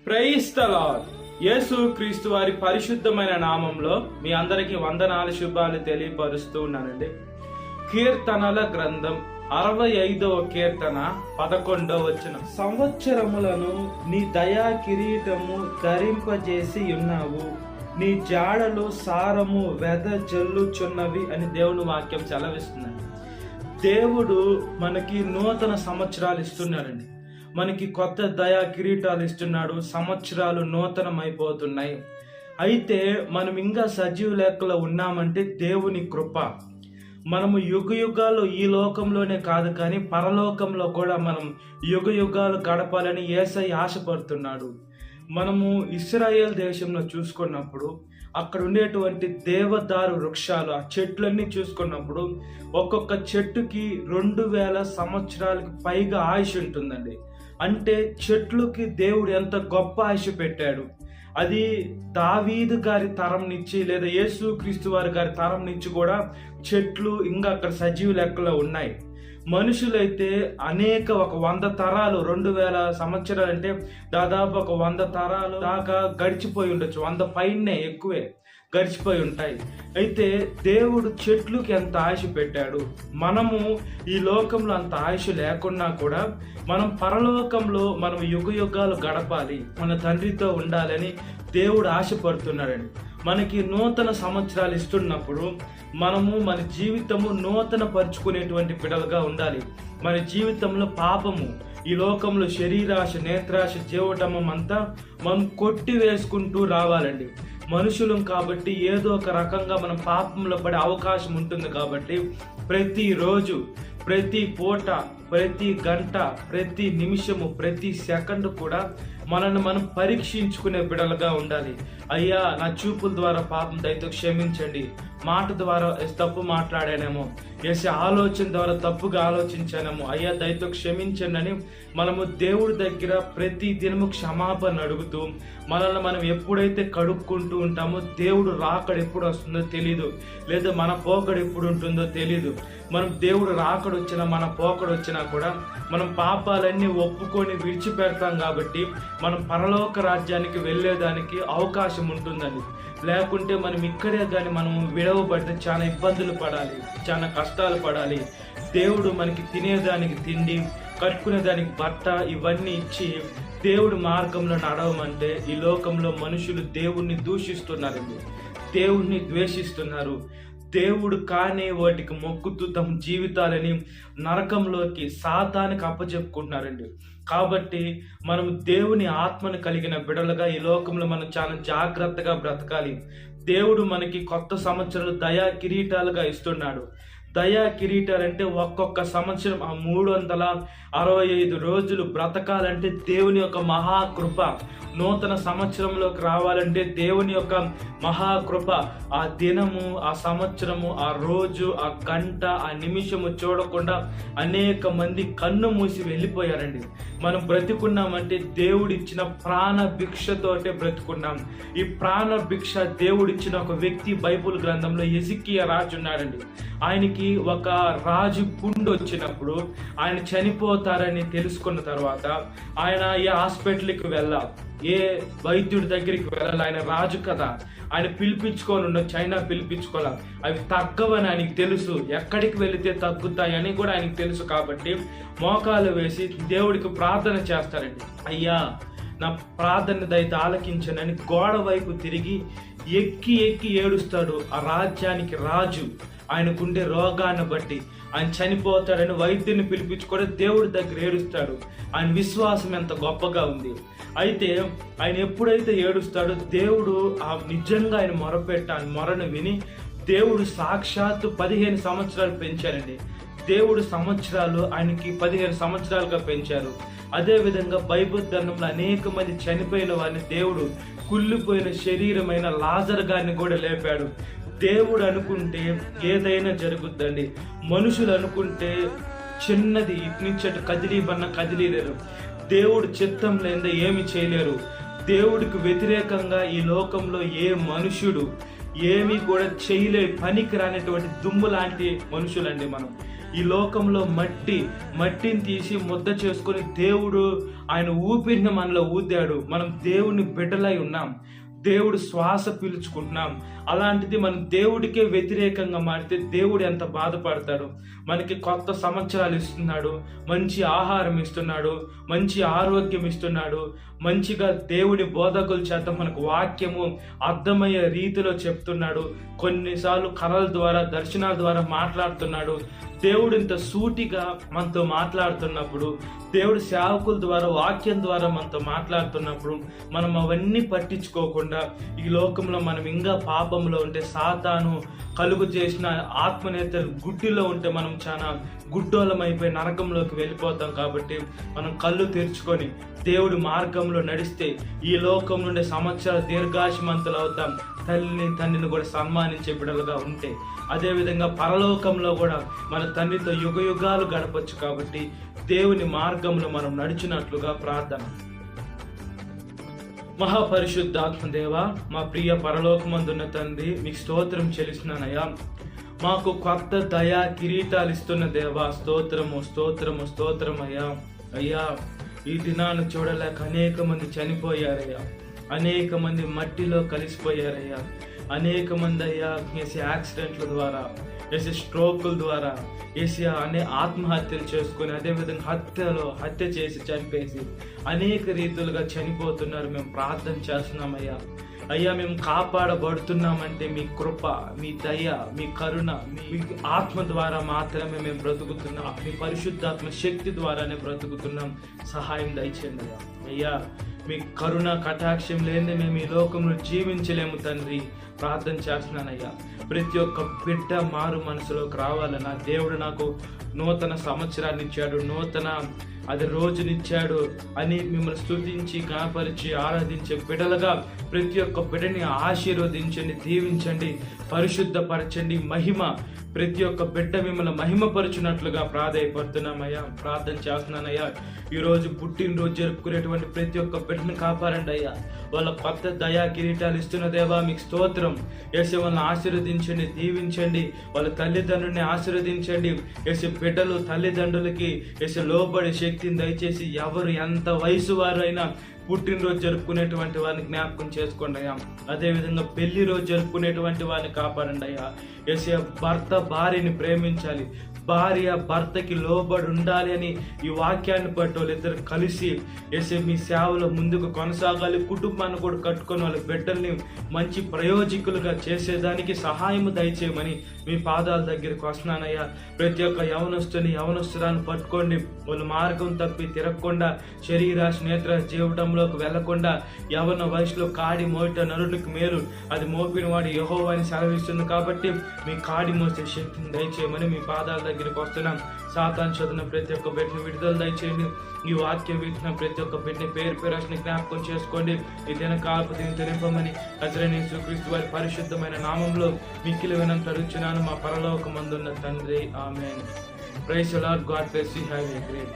Praise the lord. యేసు క్రీస్తు వారి పరిశుద్ధమైన నామంలో మీ అందరికీ వందనాలు, శుభాలు తెలియపరుస్తూ ఉన్నానండి. కీర్తనల గ్రంథం 65వ కీర్తన 11వ వచనం. సంవత్సరములను నీ దయా కిరీటము ధరింపజేసి ఉన్నావు, నీ జాడలు సారము వెదజల్లుచున్నవి అని దేవుని వాక్యం సెలవిస్తుందండి. దేవుడు మనకి నూతన సంవత్సరాలు ఇస్తున్నాడండి. మనకి కొత్త దయా కిరీటాలు ఇస్తున్నాడు. సంవత్సరాలు నూతనమైపోతున్నాయి. అయితే మనం ఇంకా సజీవ లెక్కలో ఉన్నామంటే దేవుని కృప. మనము యుగ యుగాలు ఈ లోకంలోనే కాదు కానీ పరలోకంలో కూడా మనం యుగ యుగాలు గడపాలని యేసయ్య ఆశపడుతున్నాడు. మనము ఇశ్రాయేల్ దేశంలో చూసుకున్నప్పుడు అక్కడ ఉండేటువంటి దేవదారు వృక్షాలు, ఆ చెట్లన్నీ చూసుకున్నప్పుడు ఒక్కొక్క చెట్టుకి 2000 సంవత్సరాలకి పైగా ఆయుష్ ఉంటుందండి. అంటే చెట్లుకి దేవుడు ఎంత గొప్ప ఆయుష్ పెట్టాడు. అది దావీదు గారి తరం నుంచి లేదా యేసు క్రీస్తు వారి గారి తరం నుంచి కూడా చెట్లు ఇంకా అక్కడ సజీవ లెక్కలో ఉన్నాయి. మనుషులైతే అనేక 100 తరాలు, 2000 సంవత్సరాలు అంటే దాదాపు 100 తరాలు దాకా గడిచిపోయి ఉండొచ్చు. 100 పైనే ఎక్కువే గడిచిపోయి ఉంటాయి. అయితే దేవుడు చెట్లుకి ఎంత ఆయుష్ పెట్టాడు. మనము ఈ లోకంలో అంత ఆయుష్ లేకున్నా కూడా మనం పరలోకంలో మనం యుగ యుగాలు గడపాలి, మన తండ్రితో ఉండాలని దేవుడు ఆశపడుతున్నాడండి. మనకి నూతన సంవత్సరాలు ఇస్తున్నప్పుడు మనము మన జీవితము నూతన పరుచుకునేటువంటి బిడ్డలుగా ఉండాలి. మన జీవితంలో పాపము, ఈ లోకంలో శరీరాశ, నేత్రాశ, జీవటమం అంతా మనం కొట్టి వేసుకుంటూ రావాలండి. మనుషులం కాబట్టి ఏదో ఒక రకంగా మనం పాపంలో పడే అవకాశం ఉంటుంది. కాబట్టి ప్రతిరోజు, ప్రతి పూట, ప్రతి గంట, ప్రతి నిమిషము, ప్రతి సెకండ్ కూడా మనల్ని మనం పరీక్షించుకునే బిడలుగా ఉండాలి. అయ్యా, నా చూపుల ద్వారా పాపం దయతో క్షమించండి, మాట ద్వారా తప్పు మాట్లాడానేమో, వేసే ఆలోచన ద్వారా తప్పుగా ఆలోచించానేమో, అయ్యా దయతో క్షమించండి అని మనము దేవుడి దగ్గర ప్రతి దినము క్షమాపణ అడుగుతూ మనల్ని మనం ఎప్పుడైతే కడుక్కుంటూ ఉంటామో దేవుడు రాకడ ఎప్పుడు వస్తుందో తెలీదు, లేదా మన పోకడ ఎప్పుడు ఉంటుందో తెలీదు. మనం దేవుడు రాకడ వచ్చినా మన పోకడ వచ్చినా కూడా మనం పాపాలన్నీ ఒప్పుకొని విడిచిపెడతాం. కాబట్టి మనం పరలోక రాజ్యానికి వెళ్ళేదానికి అవకాశం ఉంటుందండి. లేకుంటే మనం ఇక్కడే కానీ మనం విడవబడితే చాలా ఇబ్బందులు పడాలి, చాలా కష్టాలు పడాలి. దేవుడు మనకి తినేదానికి తిండి, కట్టుకునేదానికి బట్ట ఇవన్నీ ఇచ్చి దేవుడు మార్గంలో నడవమంటే ఈ లోకంలో మనుషులు దేవుణ్ణి దూషిస్తున్నారండి, దేవుణ్ణి ద్వేషిస్తున్నారు. దేవుడు కానే వాటికి మొక్కుతూ తమ జీవితాలని నరకంలోకి, సాతానికి అప్పచెప్పుకుంటున్నారండి. కాబట్టి మనం దేవుని ఆత్మను కలిగిన బిడలుగా ఈ లోకంలో మనం చాలా జాగ్రత్తగా బ్రతకాలి. దేవుడు మనకి కొత్త సంవత్సరాలు దయా కిరీటాలుగా ఇస్తున్నాడు. దయా కిరీటాలంటే ఒక్కొక్క సంవత్సరం 365 రోజులు బ్రతకాలంటే దేవుని యొక్క మహాకృప. నూతన సంవత్సరంలోకి రావాలంటే దేవుని యొక్క మహాకృప. ఆ దినము, ఆ సంవత్సరము, ఆ రోజు, ఆ గంట, ఆ నిమిషము చూడకుండా అనేక మంది కన్ను మూసి వెళ్ళిపోయారండి. మనం బ్రతికున్నామంటే దేవుడిచ్చిన ప్రాణ భిక్షతోటే బ్రతుకున్నాం. ఈ ప్రాణ భిక్ష దేవుడిచ్చిన ఒక వ్యక్తి బైబుల్ గ్రంథంలో ఎజికియా రాజు ఉన్నాడండి. ఆయనకి ఒక రాజు పుండు వచ్చినప్పుడు ఆయన చనిపోతారని తెలుసుకున్న తర్వాత ఆయన ఏ హాస్పిటల్కి వెళ్ళాలి, ఏ వైద్యుడి దగ్గరికి వెళ్ళాలి, ఆయన రాజు కదా, ఆయన పిలిపించుకొని ఉండొచ్చు, అయినా పిలిపించుకోవాలి. అవి తగ్గవని ఆయనకి తెలుసు, ఎక్కడికి వెళితే తగ్గుతాయని కూడా ఆయనకి తెలుసు. కాబట్టి మోకాలు వేసి దేవుడికి ప్రార్థన చేస్తారండి. అయ్యా, నా ప్రార్థన దయతో ఆలకించనని గోడ వైపు తిరిగి ఎక్కి ఎక్కి ఏడుస్తాడు ఆ రాజ్యానికి రాజు. ఆయనకుండే రోగాన్ని బట్టి ఆయన చనిపోతాడని వైద్యుని పిలిపించుకొని దేవుడి దగ్గర ఏడుస్తాడు. ఆయన విశ్వాసం ఎంత గొప్పగా ఉంది. అయితే ఆయన ఎప్పుడైతే ఏడుస్తాడో దేవుడు నిజంగా ఆయన మొరపెట్టాను, మొరను విని దేవుడు సాక్షాత్తు 15 సంవత్సరాలు పెంచారండి. దేవుడు సంవత్సరాలు ఆయనకి 15 సంవత్సరాలుగా పెంచారు. అదేవిధంగా బైబిల్ గ్రంథంలో అనేక మంది చనిపోయిన వారిని దేవుడు కుళ్ళిపోయిన శరీరమైన లాజరు గారిని కూడా లేపాడు. దేవుడు అనుకుంటే ఏదైనా జరుగుద్దండి. మనుషులు అనుకుంటే చిన్నది ఇటు నుంచి అటు కదిలీలేరు. దేవుడు చిత్తం లేదే ఏమి చేయలేరు. దేవుడికి వ్యతిరేకంగా ఈ లోకంలో ఏ మనుషుడు ఏమి కూడా చేయలే, పనికి రానటువంటి దుమ్ము లాంటి మనుషులండి మనం. ఈ లోకంలో మట్టిని తీసి ముద్ద చేసుకొని దేవుడు ఆయన ఊపిరిని మనలో ఊదాడు. మనం దేవుని బిడ్డలై ఉన్నాం, దేవుడు శ్వాస పీల్చుకుంటున్నాం. అలాంటిది మనం దేవుడికే వ్యతిరేకంగా మారితే దేవుడు ఎంత బాధపడతాడు. మనకి కొత్త సంవత్సరాలు ఇస్తున్నాడు, మంచి ఆహారం ఇస్తున్నాడు, మంచి ఆరోగ్యం ఇస్తున్నాడు, మంచిగా దేవుడి బోధకుల చేత మనకు వాక్యము అర్థమయ్యే రీతిలో చెప్తున్నాడు. కొన్నిసార్లు కళల ద్వారా, దర్శనాల ద్వారా మాట్లాడుతున్నాడు. దేవుడు ఇంత సూటిగా మనతో మాట్లాడుతున్నప్పుడు, దేవుడు సేవకుల ద్వారా వాక్యం ద్వారా మనతో మాట్లాడుతున్నప్పుడు మనం అవన్నీ పట్టించుకోకుండా ఈ లోకంలో మనం ఇంకా పాపంలో ఉంటే, సాతాను కలుగు చేసిన ఆత్మనేతలు గుడ్డిలో ఉంటే మనం చాలా గుడ్డోలం అయిపోయి నరకంలోకి వెళ్ళిపోతాం. కాబట్టి మనం కళ్ళు తెరుచుకొని దేవుడి మార్గంలో నడిస్తే ఈ లోకం నుండి సంవత్సరాలు దీర్ఘాయుష్మంతులు అవుతాం. తల్లిని తండ్రిని కూడా సన్మానించే బిడ్డలుగా ఉంటే, అదేవిధంగా పరలోకంలో కూడా మన తండ్రితో యుగ యుగాలు గడపచ్చు. కాబట్టి దేవుని మార్గంలో మనం నడిచినట్లుగా ప్రార్థన. మహాపరిశుద్ధాత్మ దేవ, మా ప్రియ పరలోకమందున్న తండ్రి, మీకు స్తోత్రం చెల్లిస్తున్నానయ్యా. మాకు కొత్త దయా కిరీటాలు ఇస్తున్న దేవా, స్తోత్రము స్తోత్రము స్తోత్రం అయ్యా. అయ్యా, ఈ దినాన్ని చూడలేక అనేక మంది చనిపోయారయ్యా, అనేక మంది మట్టిలో కలిసిపోయారయ్యా, అనేక మంది అయ్యా యాక్సిడెంట్ల ద్వారా, స్ట్రోకుల ద్వారా, అనే ఆత్మహత్యలు చేసుకొని, అదేవిధంగా హత్య చేసి చంపేసి అనేక రీతులుగా చనిపోతున్నారు. మేము ప్రార్థన చేస్తున్నామయ్యా. అయ్యా, మేము కాపాడబడుతున్నామంటే మీ కృప, మీ దయ, మీ కరుణ, మీ ఆత్మ ద్వారా మాత్రమే మేము బ్రతుకుతున్నాం. మీ పరిశుద్ధాత్మ శక్తి ద్వారానే బ్రతుకుతున్నాం. సహాయం దయచేయండి అయ్యా. అయ్యా, మీ కరుణ కటాక్షం లేని మేము ఈ లోకంలో జీవించలేము తండ్రి. ప్రార్థన చేస్తున్నానయ్యా, ప్రతి ఒక్క బిడ్డ మారు మనసులోకి రావాలి. నా దేవుడు నాకు నూతన సంవత్సరాన్ని ఇచ్చాడు, నూతన రోజునిచ్చాడు అని మిమ్మల్ని స్తుతించి కనపరిచి ఆరాధించే బిడ్డలుగా ప్రతి ఒక్క బిడ్డని ఆశీర్వదించండి, దీవించండి, పరిశుద్ధపరచండి. ప్రతి ఒక్క బిడ్డ మిమ్మల్ని మహిమపరచునట్లుగా ప్రాధాయపడుతున్నామయ్యా. ప్రార్థన చేస్తున్నానయ్యా. ఈరోజు పుట్టినరోజు జరుపుకునేటువంటి ప్రతి ఒక్క బిడ్డను కాపాడండి అయ్యా. వాళ్ళ కొత్త దయా కిరీటాలు ఇస్తున్న దేవా, మీకు స్తోత్రం. యేసు వాళ్ళని ఆశీర్వదించండి, దీవించండి. వాళ్ళ తల్లిదండ్రుల్ని ఆశీర్వదించండి. యేసు బిడ్డలు తల్లిదండ్రులకి లోబడి శక్తిని దయచేసి, ఎవరు ఎంత వయసు వారు అయినా పుట్టినరోజు జరుపుకునేటువంటి వారిని జ్ఞాపకం చేసుకోండి అయ్యా. అదేవిధంగా పెళ్లి రోజు జరుపుకునేటువంటి వారిని కాపాడండి అయ్యా. భర్త భార్యని ప్రేమించాలి, భార్య భర్తకి లోబడి ఉండాలి అని ఈ వాక్యాన్ని బట్టి వాళ్ళిద్దరు కలిసి మీ సేవలో ముందుకు కొనసాగాలి. కుటుంబాన్ని కూడా కట్టుకొని వాళ్ళ బిడ్డల్ని మంచి ప్రయోజకులుగా చేసేదానికి సహాయం దయచేయమని మీ పాదాల దగ్గరికి వస్తున్నానయ్యా. ప్రతి ఒక్క యవనస్తురాన్ని పట్టుకోండి. వాళ్ళ మార్గం తప్పి తిరగకుండా, శరీరాశ నేత్ర జీవటంలోకి వెళ్లకుండా, యవన వయసులో కాడి మోయట నరునికి మేలు, అది మోపిన వాడు యెహోవా అని సెలవిస్తుంది. కాబట్టి మీ కాడి మోసే శక్తిని దయచేయమని మీ పాదాల దగ్గరికి వస్తున్నాం. సాతాను చదివిన ప్రతి ఒక్క బిడ్డని విడుదల దయచేయండి. ఈ వాక్యం వింటున్న ప్రతి ఒక్క బిడ్డని పేరు జ్ఞాపకం చేసుకోండి. ఈ దినకాలపు నింపమని నజరేయుడైన యేసుక్రీస్తు వారి పరిశుద్ధమైన నామంలో మిక్కిలి వినంత అడుగుచున్నాను మా పరలోకమందున్న తండ్రి. ఆమేన్. Praise the lord. God bless you. Have a great day.